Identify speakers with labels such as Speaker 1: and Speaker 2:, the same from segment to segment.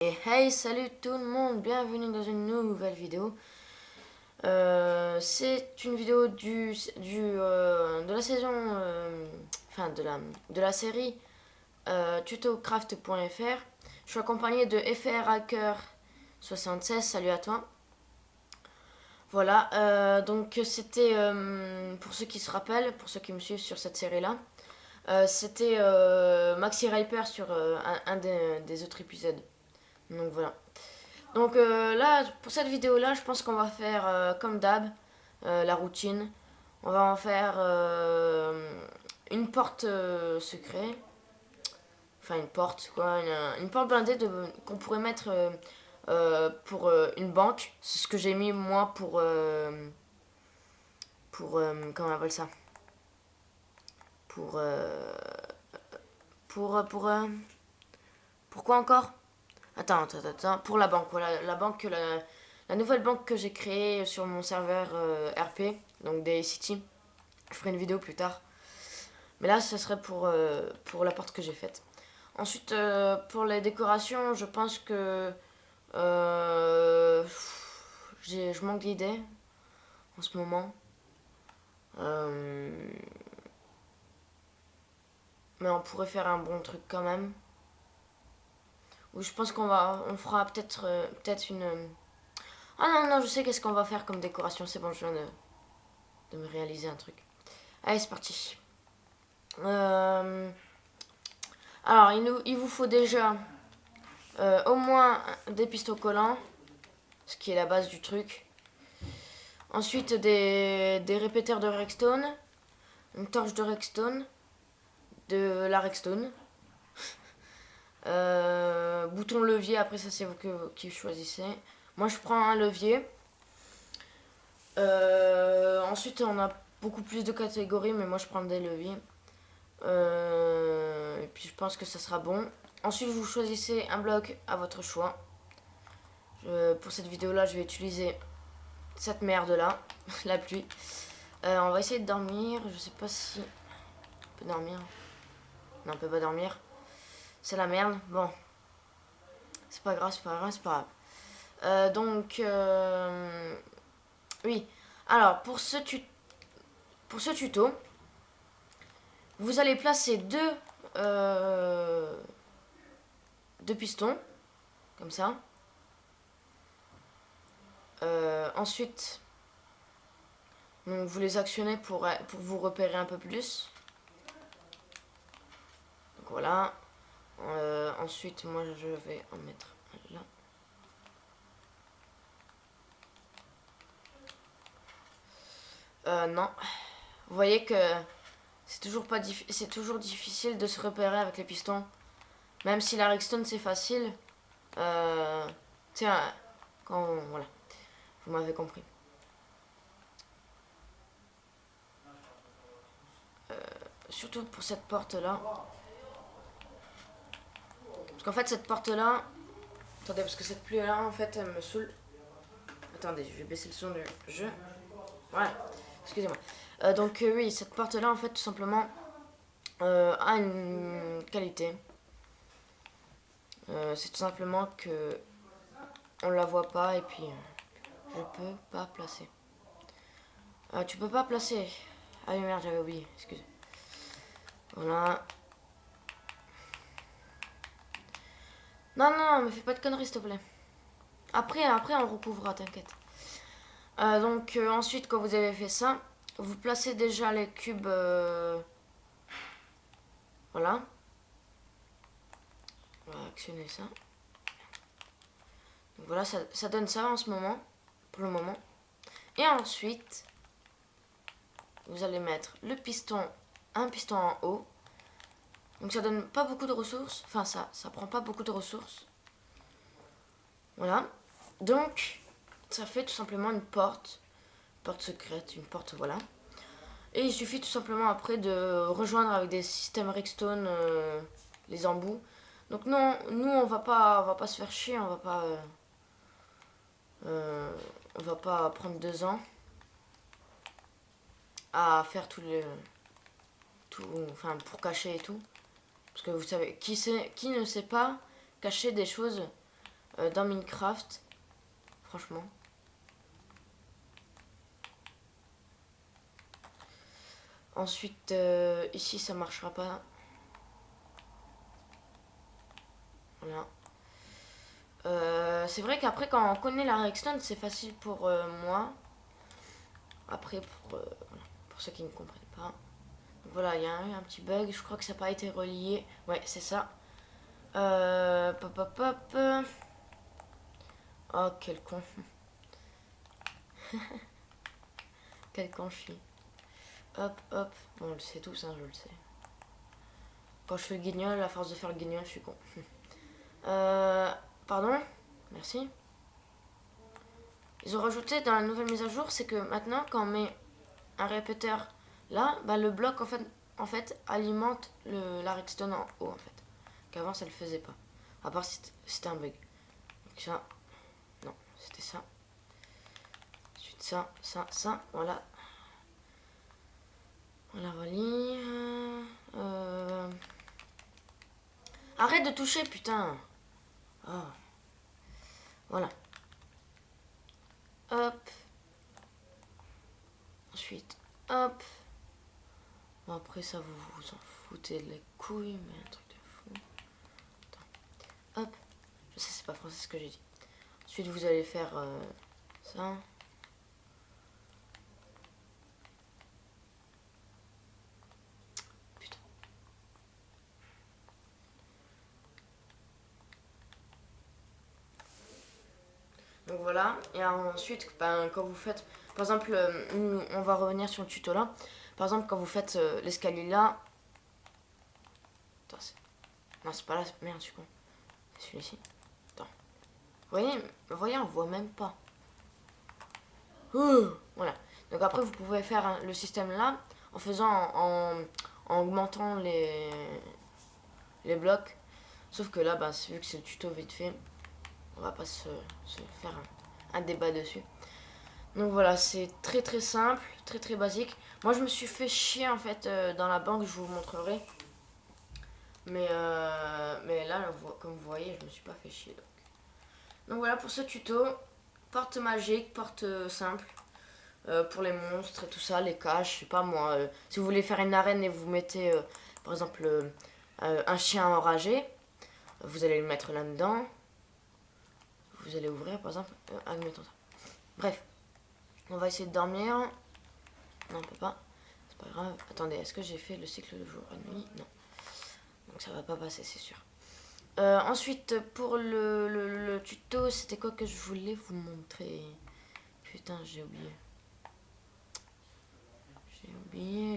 Speaker 1: Et hey, salut tout le monde, bienvenue dans une nouvelle vidéo. C'est une vidéo de la saison, enfin de la série tutocraft.fr. Je suis accompagné de FRHacker76, salut à toi. Voilà, donc c'était, pour ceux qui se rappellent, pour ceux qui me suivent sur cette série-là, c'était Maxi Riper sur un des autres épisodes. Donc voilà. Donc là, pour cette vidéo-là, je pense qu'on va faire comme d'hab, la routine. On va en faire une porte secrète. Enfin, une porte, quoi. Une porte blindée qu'on pourrait mettre pour une banque. C'est ce que j'ai mis, moi, comment on appelle ça? Pour... Pourquoi encore? Attends. Pour la banque, voilà. La nouvelle banque que j'ai créée sur mon serveur RP, donc des City. Je ferai une vidéo plus tard. Mais là, ce serait pour la porte que j'ai faite. Ensuite, pour les décorations, je pense que je manque d'idées en ce moment. Mais on pourrait faire un bon truc quand même. Ou je pense on fera peut-être une. Ah non, je sais qu'est-ce qu'on va faire comme décoration. C'est bon, je viens de me réaliser un truc. Allez, c'est parti. Alors, il vous faut déjà au moins des pistons collants, ce qui est la base du truc. Ensuite, des répéteurs de Rexstone, une torche de Rexstone, de la Rexstone. Bouton levier, après ça c'est vous qui choisissez. Moi je prends un levier. Ensuite on a beaucoup plus de catégories, mais moi je prends des leviers. Et puis je pense que ça sera bon. Ensuite vous choisissez un bloc à votre choix. Pour cette vidéo là je vais utiliser cette merde là, la pluie. On va essayer de dormir, je sais pas si on peut dormir. Non, on peut pas dormir. C'est la merde, bon. C'est pas grave. Oui. Alors, pour ce tuto, vous allez placer deux pistons, comme ça. Ensuite, donc vous les actionnez pour vous repérer un peu plus. Donc voilà. Ensuite, moi je vais en mettre là. Non. Vous voyez que c'est toujours difficile de se repérer avec les pistons. Même si la Rexstone c'est facile. Tiens, voilà. Vous m'avez compris. Surtout pour cette porte là. Parce qu'en fait cette porte là. Attendez, parce que cette pluie là en fait elle me saoule. Attendez, je vais baisser le son du jeu. Voilà. Excusez-moi. Donc oui, cette porte là en fait tout simplement a une qualité. C'est tout simplement que on la voit pas et puis je peux pas placer. Tu peux pas placer. Ah oui merde, j'avais oublié, excusez. Voilà. Non, me fais pas de conneries s'il te plaît. Après on recouvrira, t'inquiète. Donc ensuite quand vous avez fait ça, vous placez déjà les cubes. Voilà. On va actionner ça. Donc voilà, ça donne ça en ce moment, pour le moment. Et ensuite, vous allez mettre un piston en haut. Donc ça donne pas beaucoup de ressources. Enfin, ça prend pas beaucoup de ressources. Voilà. Donc, ça fait tout simplement une porte secrète, une porte, voilà. Et il suffit tout simplement après de rejoindre avec des systèmes Rexstone les embouts. Donc non, nous on va pas se faire chier, on va pas prendre 2 ans à faire enfin pour cacher et tout. Parce que vous savez, qui ne sait pas cacher des choses dans Minecraft. Franchement. Ensuite, ici, ça marchera pas. Voilà. C'est vrai qu'après, quand on connaît la redstone, c'est facile pour moi. Après, pour ceux qui ne comprennent pas. Donc voilà, il y a eu un petit bug. Je crois que ça n'a pas été relié. Ouais, c'est ça. Pop, pop, pop. Oh, quel con. Quel con je suis. Hop, hop. Bon, on le sait tous, hein, je le sais. Quand je fais le guignol, à force de faire le guignol, je suis con. Pardon. Merci. Ils ont rajouté dans la nouvelle mise à jour, c'est que maintenant, quand on met un répéteur là, bah, le bloc en fait alimente la redstone en haut en fait. Qu'avant ça le faisait pas. À part si c'était un bug. Donc ça, non, c'était ça. Ensuite ça, voilà. Voilà, voilà. Arrête de toucher, putain. Oh. Voilà. Hop. Ensuite, hop. Bon, après ça, vous vous en foutez de les couilles, mais un truc de fou. Attends. Hop. Je sais, c'est pas français ce que j'ai dit. Ensuite, vous allez faire ça. Putain. Donc voilà. Et ensuite, ben, quand vous faites... Par exemple, on va revenir sur le tuto là. Par exemple, quand vous faites l'escalier là... Attends, non, c'est pas là. Merde, je suis con. C'est celui-ci. Attends. Vous voyez, on voit même pas. Voilà. Donc après, vous pouvez faire le système là en faisant en augmentant les blocs. Sauf que là, bah, vu que c'est le tuto vite fait, on va pas se faire un débat dessus. Donc voilà, c'est très très simple, très très basique. Moi, je me suis fait chier en fait dans la banque, je vous montrerai. Mais là, comme vous voyez, je me suis pas fait chier. Donc voilà pour ce tuto. Porte magique, porte simple. Pour les monstres et tout ça, les caches, je sais pas moi. Si vous voulez faire une arène et vous mettez par exemple un chien enragé, vous allez le mettre là-dedans. Vous allez ouvrir par exemple, admettons ça. Bref, on va essayer de dormir. Non, on peut pas. C'est pas grave. Attendez, est-ce que j'ai fait le cycle de jour et nuit? Non. Donc ça va pas passer, c'est sûr. Ensuite, pour le tuto, c'était quoi que je voulais vous montrer? Putain, j'ai oublié.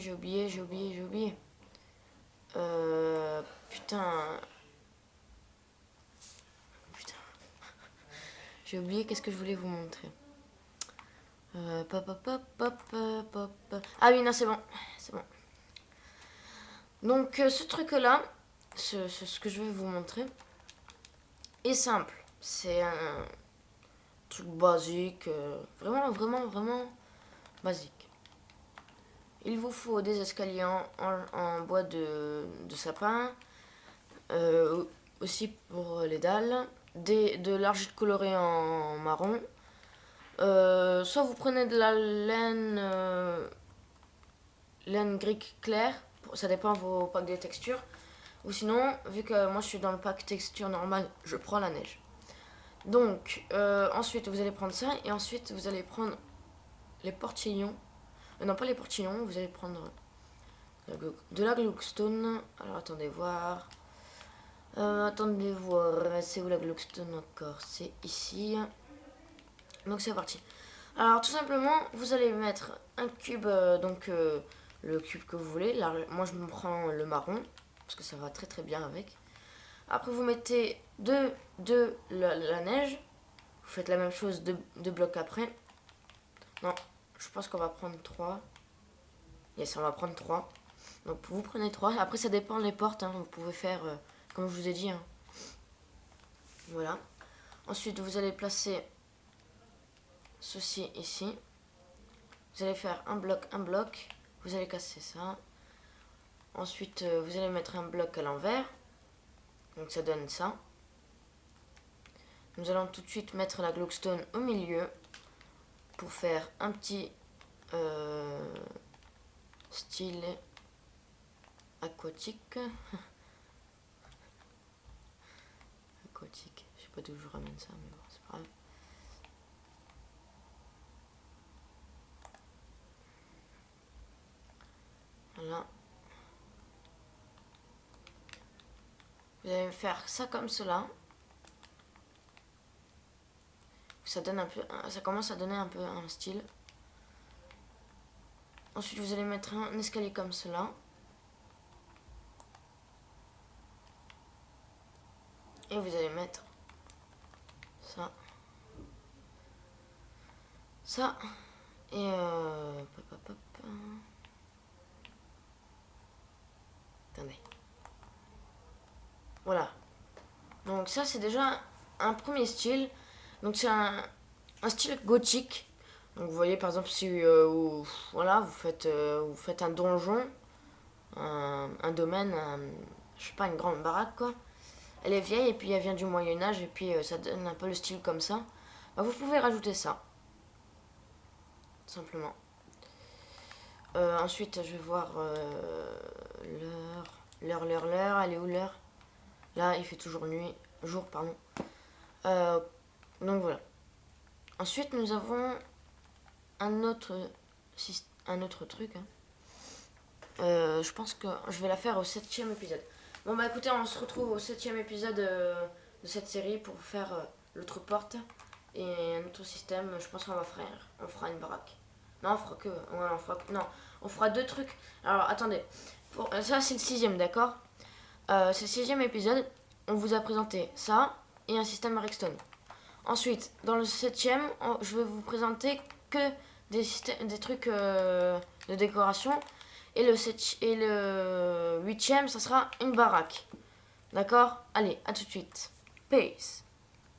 Speaker 1: J'ai oublié. Putain. J'ai oublié qu'est-ce que je voulais vous montrer. Ah oui, non, c'est bon. C'est bon. Donc, ce truc-là, ce que je vais vous montrer, est simple. C'est un truc basique. Vraiment basique. Il vous faut des escaliers en bois de sapin. Aussi pour les dalles. De l'argile colorée en marron. Soit vous prenez de la laine gris claire, ça dépend de vos packs de texture. Ou sinon, vu que moi je suis dans le pack texture normal, je prends la neige. Donc, ensuite vous allez prendre ça et ensuite vous allez prendre les portillons. Non, pas les portillons, vous allez prendre de la glowstone. Alors attendez voir. C'est où la glowstone encore? C'est ici. Donc c'est parti. Alors tout simplement, vous allez mettre un cube, le cube que vous voulez. Là, moi je me prends le marron, parce que ça va très très bien avec. Après vous mettez la neige. Vous faites la même chose deux blocs après. Non, je pense qu'on va prendre 3. Yes, on va prendre 3. Donc vous prenez 3. Après ça dépend des portes, hein. Vous pouvez faire comme je vous ai dit. Hein. Voilà. Ensuite vous allez placer ceci ici. Vous allez faire un bloc. Vous allez casser ça. Ensuite, vous allez mettre un bloc à l'envers. Donc ça donne ça. Nous allons tout de suite mettre la glowstone au milieu pour faire un petit style aquatique. Aquatique, je sais pas d'où je ramène ça, mais bon, c'est pas grave. Voilà. Vous allez faire ça comme cela. Ça donne un peu, ça commence à donner un peu un style. Ensuite, vous allez mettre un escalier comme cela. Et vous allez mettre ça. Ça. Et hop, hop, hop. Attendez. Voilà. Donc ça, c'est déjà un premier style. Donc c'est un style gothique. Donc vous voyez par exemple si voilà, vous faites un donjon, un domaine, je sais pas, une grande baraque quoi. Elle est vieille et puis elle vient du Moyen-Âge et puis ça donne un peu le style comme ça. Bah, vous pouvez rajouter ça. Simplement. Ensuite, je vais voir l'heure. Elle est où l'heure? Là, il fait toujours nuit. Jour, pardon. Donc voilà. Ensuite, nous avons un autre truc. Hein. Je pense que je vais la faire au 7e épisode. Bon bah écoutez, on se retrouve au 7e épisode de cette série pour faire l'autre porte et un autre système. Je pense qu'on on fera une baraque. Non, on fera que... Ouais, on fera deux trucs. Alors attendez, ça c'est le 6e, d'accord. C'est le 6e épisode. On vous a présenté ça et un système Redstone. Ensuite, dans le 7e, je vais vous présenter que des trucs de décoration. Et le 8e, ça sera une baraque. D'accord? Allez, à tout de suite. Peace.